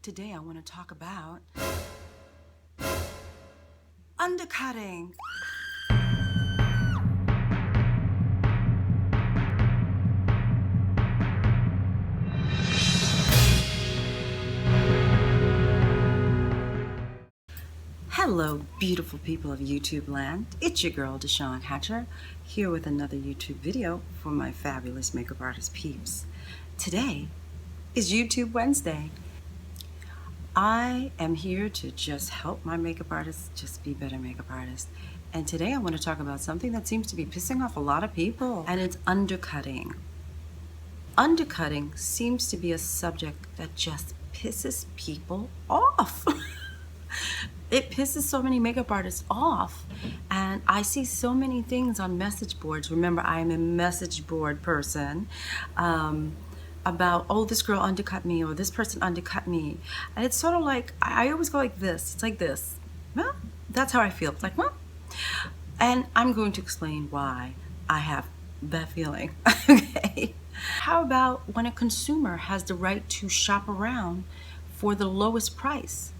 Today I want to talk about undercutting. Hello, beautiful people of YouTube land. It's your girl, DeShawn Hatcher, here with another YouTube video for my fabulous makeup artist peeps. Today is YouTube Wednesday. I am here to just help my makeup artists just be better makeup artists. And today I want to talk about something that seems to be pissing off a lot of people, and it's undercutting. Undercutting seems to be a subject that just pisses people off. It pisses so many makeup artists off, and I see so many things on message boards. Remember, I am a message board person. About, oh, this girl undercut me, or this person undercut me. And it's sort of like, I always go like this. It's like this. Well, that's how I feel. It's like, well, and I'm going to explain why I have that feeling. Okay. How about when a consumer has the right to shop around for the lowest price?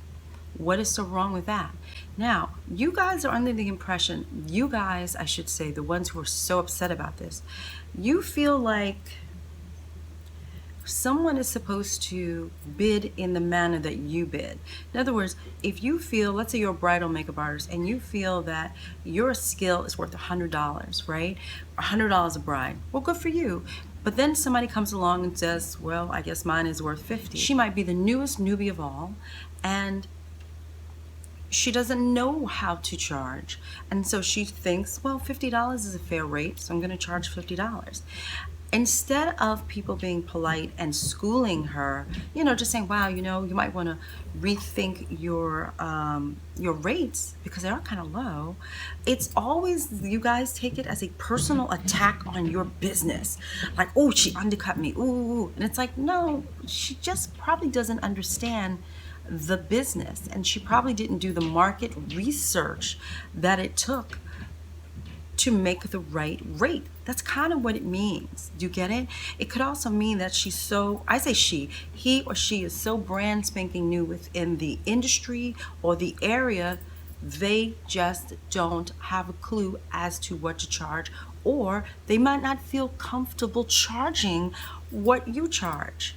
What is so wrong with that? Now, you guys are under the impression, you guys, I should say, the ones who are so upset about this, you feel like someone is supposed to bid in the manner that you bid. In other words, if you feel, let's say you're a bridal makeup artist and you feel that your skill is worth $100, right? $100 a bride. Well, good for you. But then somebody comes along and says, well, I guess mine is worth $50. She might be the newest newbie of all, and she doesn't know how to charge. And so she thinks, well, $50 is a fair rate, so I'm going to charge $50. Instead of people being polite and schooling her, you know, just saying, wow, you know, you might want to rethink your rates because they are kind of low. It's always, you guys take it as a personal attack on your business. Like, oh, she undercut me, ooh. And it's like, no, she just probably doesn't understand the business, and she probably didn't do the market research that it took to make the right rate. That's kind of what it means. Do you get it? It could also mean that she's so, I say he or she is so brand spanking new within the industry or the area, they just don't have a clue as to what to charge, or they might not feel comfortable charging what you charge.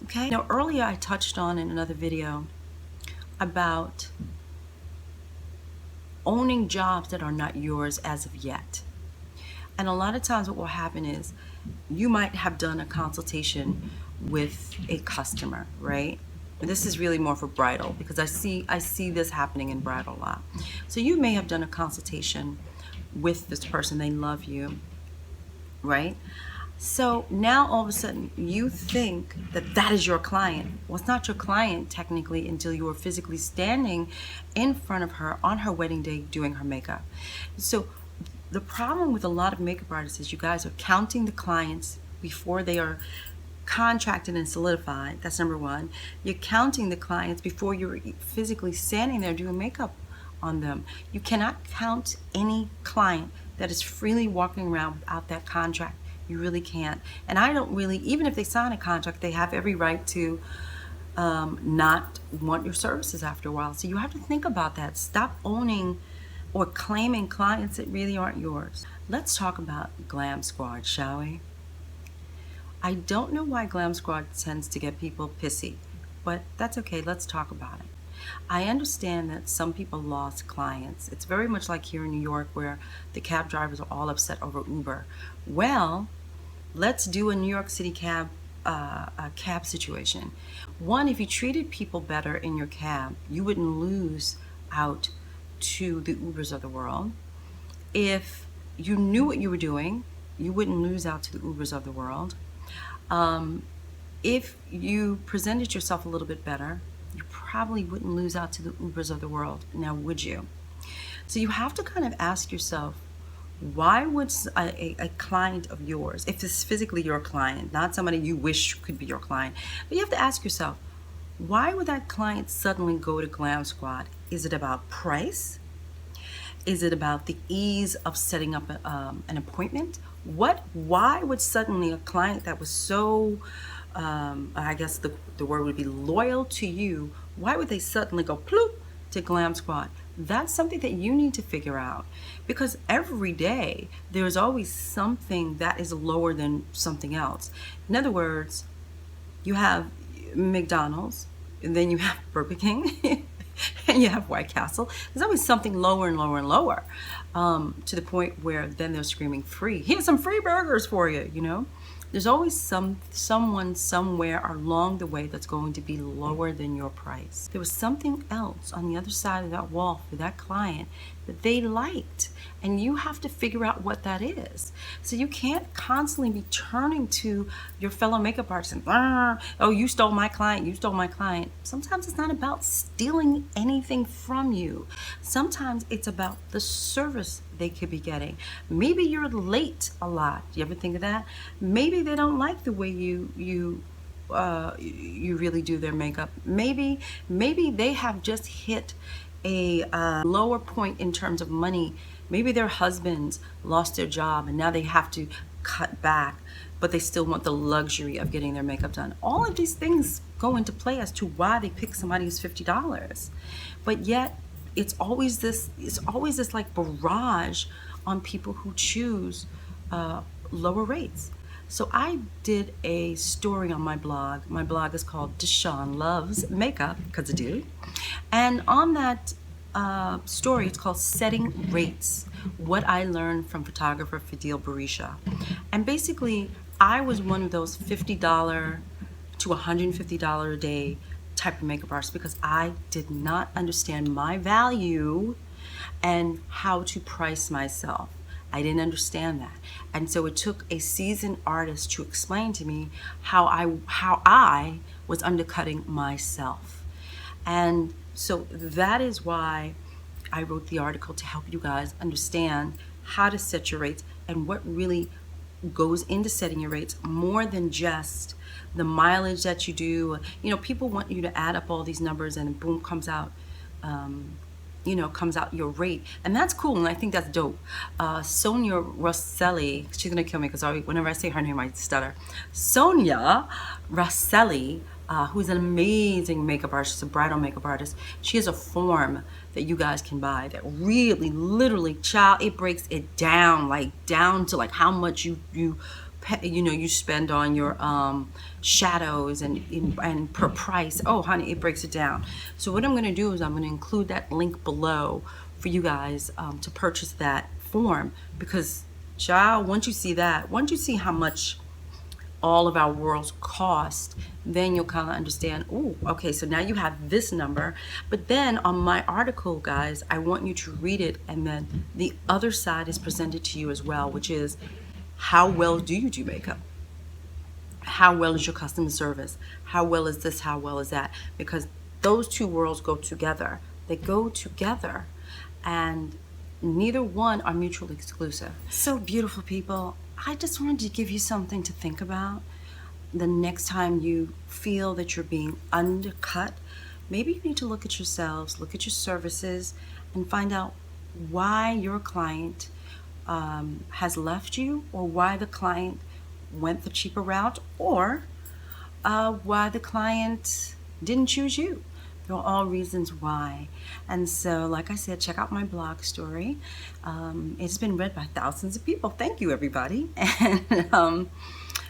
Okay? Now, earlier I touched on in another video about owning jobs that are not yours as of yet. And a lot of times what will happen is you might have done a consultation with a customer, right? And this is really more for bridal because I see this happening in bridal a lot. So you may have done a consultation with this person, they love you, right? So now all of a sudden you think that that is your client. Well, it's not your client technically until you are physically standing in front of her on her wedding day doing her makeup. So the problem with a lot of makeup artists is you guys are counting the clients before they are contracted and solidified. That's number one. You're counting the clients before you're physically standing there doing makeup on them. You cannot count any client that is freely walking around without that contract. You really can't. And I don't really, even if they sign a contract, they have every right to not want your services after a while. So you have to think about that. Stop owning or claiming clients that really aren't yours. Let's talk about Glam Squad, shall we? I don't know why Glam Squad tends to get people pissy, but that's okay. Let's talk about it. I understand that some people lost clients. It's very much like here in New York where the cab drivers are all upset over Uber. Well, let's do a New York City cab situation. One, if you treated people better in your cab, you wouldn't lose out to the Ubers of the world. If you knew what you were doing, you wouldn't lose out to the Ubers of the world. If you presented yourself a little bit better, you probably wouldn't lose out to the Ubers of the world. Now, would you? So you have to kind of ask yourself, why would a client of yours, if this is physically your client, not somebody you wish could be your client, but you have to ask yourself, why would that client suddenly go to Glam Squad? Is it about price? Is it about the ease of setting up an appointment? Why would suddenly a client that was so I guess the word would be loyal to you, why would they suddenly go ploop to Glam Squad? That's something that you need to figure out, because every day there's always something that is lower than something else. In other words, you have McDonald's, and then you have Burger King, and you have White Castle. There's always something lower and lower and lower, to the point where then they're screaming free. Here's some free burgers for you, you know? There's always someone somewhere along the way that's going to be lower than your price. There was something else on the other side of that wall for that client that they liked, and you have to figure out what that is. So you can't constantly be turning to your fellow makeup artist and, oh, you stole my client, you stole my client. Sometimes it's not about stealing anything from you. Sometimes it's about the service they could be getting. Maybe you're late a lot. You ever think of that? Maybe they don't like the way you really do their makeup. Maybe they have just hit a lower point in terms of money. Maybe their husbands lost their job and now they have to cut back, but they still want the luxury of getting their makeup done. All of these things go into play as to why they pick somebody who's $50. But yet it's always this like barrage on people who choose lower rates. So I did a story on my blog. My blog is called DeShawn Loves Makeup, because I do. And on that story, it's called Setting Rates, What I Learned from Photographer Fadil Barisha. And basically, I was one of those $50 to $150 a day type of makeup artist, because I did not understand my value and how to price myself. I didn't understand that. And so it took a seasoned artist to explain to me how I was undercutting myself. And so that is why I wrote the article, to help you guys understand how to set your rates and what really goes into setting your rates, more than just the mileage that you do. You know, people want you to add up all these numbers and boom, comes out your rate, and that's cool, and I think that's dope. Sonia Rosselli, she's gonna kill me because whenever I say her name I stutter. Sonia Rosselli, who's an amazing makeup artist, she's a bridal makeup artist. She has a form that you guys can buy that really, literally, child, it breaks it down, like down to like how much you spend on your shadows and per price. Oh honey, it breaks it down. So what I'm going to do is I'm going to include that link below for you guys to purchase that form, because child, once you see how much all of our worlds cost, then you'll kind of understand, oh, okay, so now you have this number. But then on my article, guys, I want you to read it, and then the other side is presented to you as well, which is, how well do you do makeup? How well is your customer service? How well is this? How well is that? Because those two worlds go together. They go together, and neither one are mutually exclusive. So beautiful people, I just wanted to give you something to think about. The next time you feel that you're being undercut, maybe you need to look at yourselves, look at your services, and find out why your client has left you, or why the client went the cheaper route, or why the client didn't choose you. They're all reasons why. And so, like I said, check out my blog story. It's been read by thousands of people. Thank you, everybody. And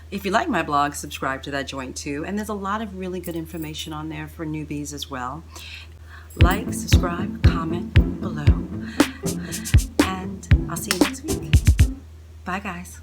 if you like my blog, subscribe to that joint too. And there's a lot of really good information on there for newbies as well. Like, subscribe, comment below. And I'll see you next week. Bye, guys.